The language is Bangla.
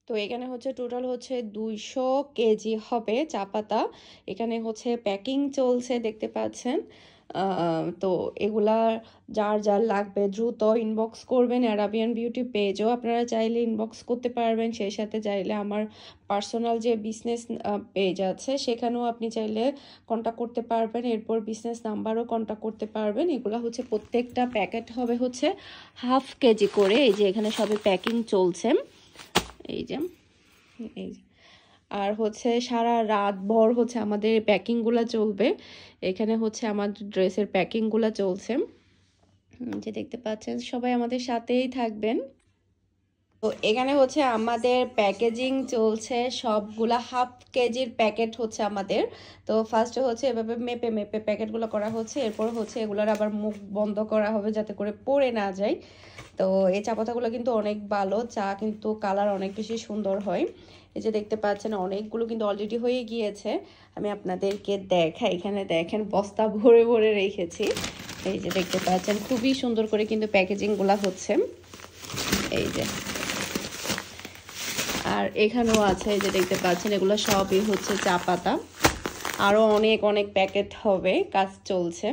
তো এখানে হচ্ছে টোটাল হচ্ছে 200 কেজি হবে চা পাতা। এখানে হচ্ছে প্যাকিং চলছে দেখতে পাচ্ছেন। তো এগুলা যার যার লাগবে দ্রুত ইনবক্স করবেন। অ্যারাবিয়ান বিউটি পেজও আপনারা চাইলে ইনবক্স করতে পারবেন, সেই সাথে চাইলে আমার পার্সোনাল যে বিজনেস পেজ আছে সেখানেও আপনি চাইলে কন্ট্যাক্ট করতে পারবেন, এরপর বিজনেস নাম্বারও কন্ট্যাক্ট করতে পারবেন। এগুলো হচ্ছে প্রত্যেকটা প্যাকেট হবে হচ্ছে হাফ কেজি করে। এই যে এখানে সবে প্যাকিং চলছে, এই যে এই যে। আর হচ্ছে সারা রাত ভর হচ্ছে আমাদের প্যাকিংগুলো চলবে। এখানে হচ্ছে আমাদের ড্রেসের প্যাকিংগুলো চলছে, যে দেখতে পাচ্ছেন। সবাই আমাদের সাথেই থাকবেন। তো এখানে হচ্ছে আমাদের প্যাকেজিং চলছে, সবগুলা হাফ কেজির প্যাকেট হচ্ছে আমাদের। তো ফার্স্টে হচ্ছে এভাবে মেপে মেপে প্যাকেটগুলো করা হচ্ছে, এরপর হচ্ছে এগুলোর আবার মুখ বন্ধ করা হবে যাতে করে পড়ে না যায়। তো এই চা পাতাগুলো কিন্তু অনেক ভালো, চা কিন্তু কালার অনেক বেশি সুন্দর হয়। এই যে দেখতে পাচ্ছেন অনেকগুলো কিন্তু অলরেডি হয়ে গিয়েছে। আমি আপনাদেরকে দেখাই, এখানে দেখেন বস্তা ভরে ভরে রেখেছি। এই যে দেখতে পাচ্ছেন খুবই সুন্দর করে কিন্তু প্যাকেজিংগুলো হচ্ছে, এই যে। আর এখানেও আছে, এই যে দেখতে পাচ্ছেন এগুলো সবই হচ্ছে চা পাতা। আরও অনেক অনেক প্যাকেট হবে, কাজ চলছে।